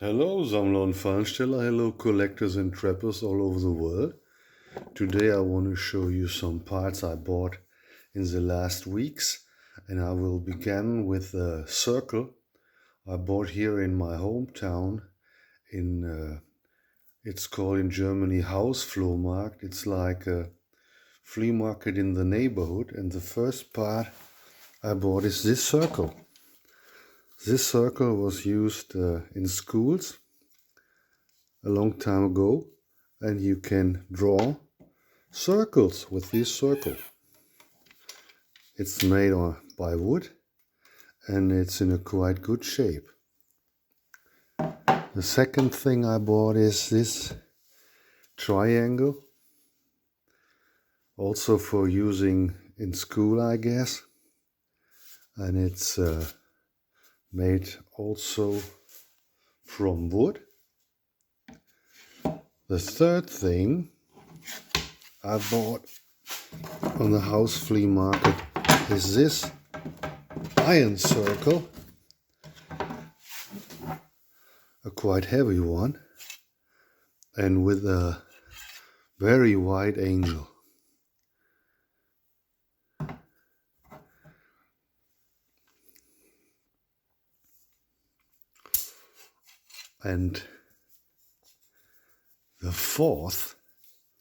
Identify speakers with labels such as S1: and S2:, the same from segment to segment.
S1: Hello, Sammler und Fahrensteller. Hello, collectors and trappers all over the world. Today I want to show you some parts I bought in the last weeks, and I will begin with a circle I bought here in my hometown. It's called in Germany Hausflohmarkt. It's like a flea market in the neighborhood, and the first part I bought is this circle. This circle was used in schools a long time ago, and you can draw circles with this circle. It's made by wood, and it's in a quite good shape. The second thing I bought is this triangle, also for using in school, I guess, and it's made also from wood. The third thing I bought on the house flea market is this iron circle, a quite heavy one, and with a very wide angle. And the fourth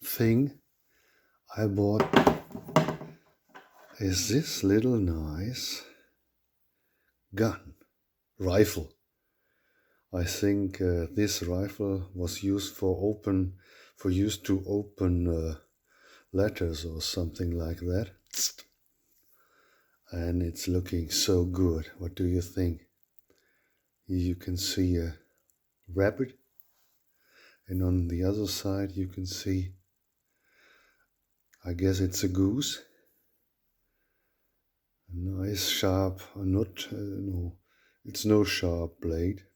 S1: thing I bought is this little nice rifle. I think this rifle was used to open letters or something like that. And it's looking so good. What do you think? You can see a rabbit, and on the other side you can see, I guess it's a goose. A nice sharp, no, it's no sharp blade,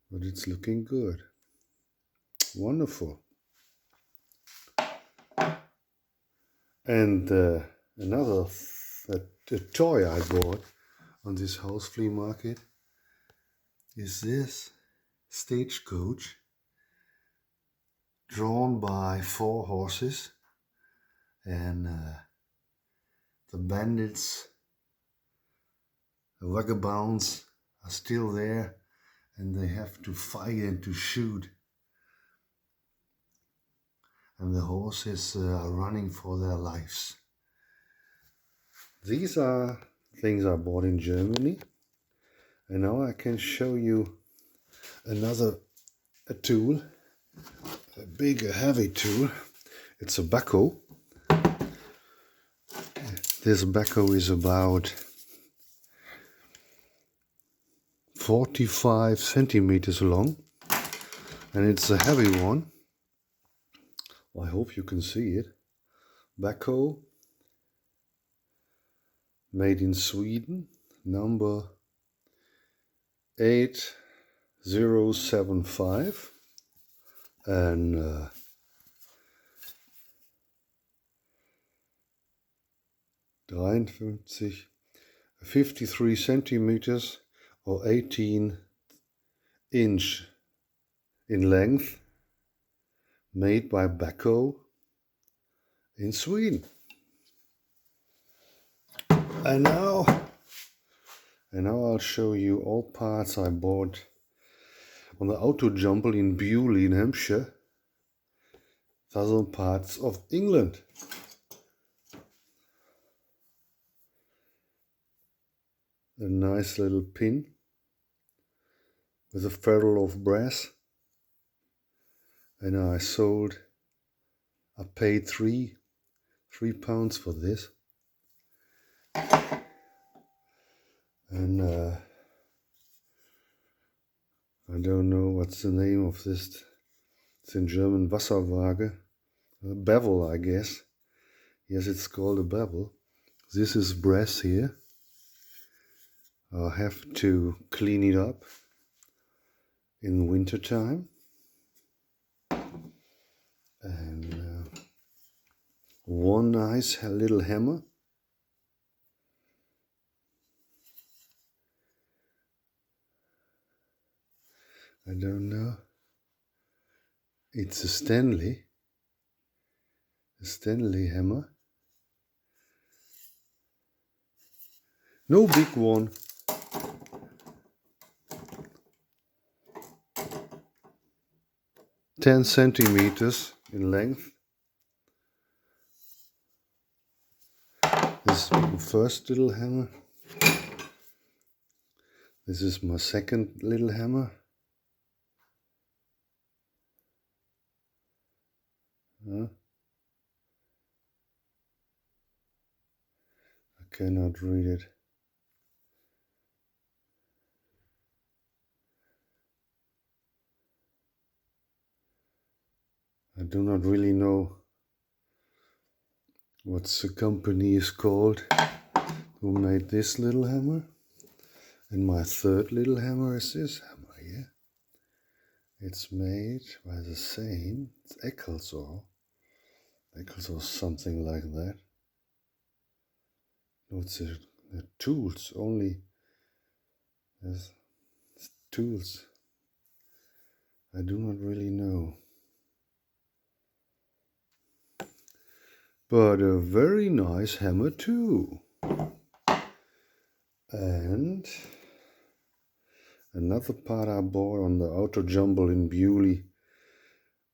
S1: but it's looking good. Wonderful. And another toy I bought on this house flea market is this stagecoach drawn by 4 horses, and the bandits, the vagabonds are still there, and they have to fight and to shoot, and the horses are running for their lives. These are things I bought in Germany, and now I can show you another tool, a big heavy tool. It's a backhoe. This backhoe is about 45 centimeters long, and it's a heavy one. I hope you can see it. Backhoe, made in Sweden, number 8075, and 53 centimeters or 18 inch in length, made by Backhoe in Sweden. And now I'll show you all parts I bought on the auto jumble in Bewley in Hampshire, southern parts of England. A nice little pin with a ferrule of brass, and I paid three pounds for this. And I don't know what's the name of this. It's in German Wasserwaage, a bevel, I guess. Yes, it's called a bevel. This is brass here. I'll have to clean it up in winter time. And one nice little hammer. I don't know. It's a Stanley hammer. No big one. Ten centimeters in length. This is my first little hammer. This is my second little hammer. I cannot read it. I do not really know what the company is called who made this little hammer. And my third little hammer is this hammer here. It's made by the same, it's Eccles or something like that. No, it's the tools only. Yes, it's tools. I do not really know. But a very nice hammer too. And another part I bought on the Auto Jumble in Bewley,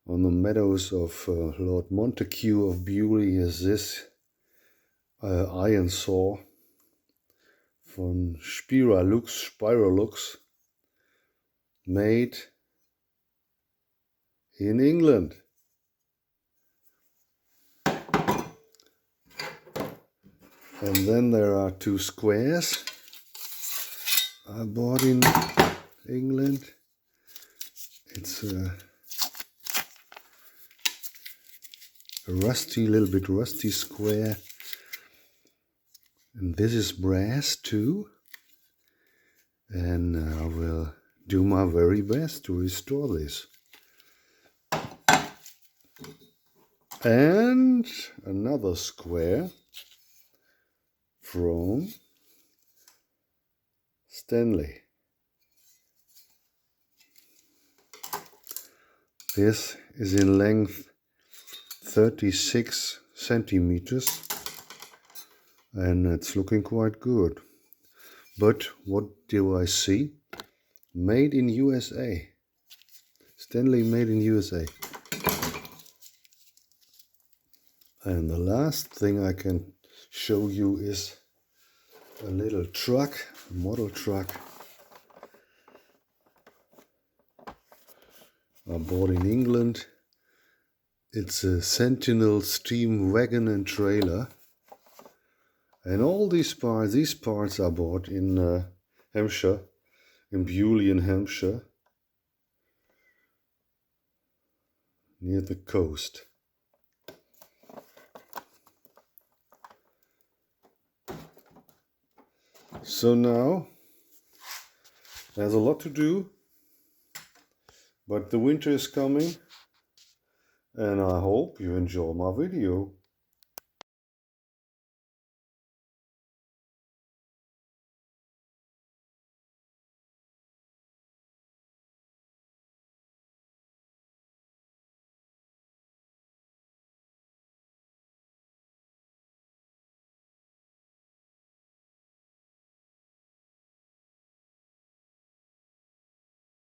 S1: on the meadows of Lord Montague of Bewley, is this iron saw from Spiralux, made in England. And then there are two squares I bought in England. It's a little bit rusty square. And this is brass too. And I will do my very best to restore this. And another square from Stanley. This is in length 36 centimeters and it's looking quite good. But what do I see? Made in USA. Stanley made in USA. And the last thing I can show you is a little truck, a model truck I bought in England. It's a Sentinel steam wagon and trailer. And all these parts I bought in Hampshire, in Bewley in Hampshire, near the coast. So now, there's a lot to do, but the winter is coming, and I hope you enjoy my video.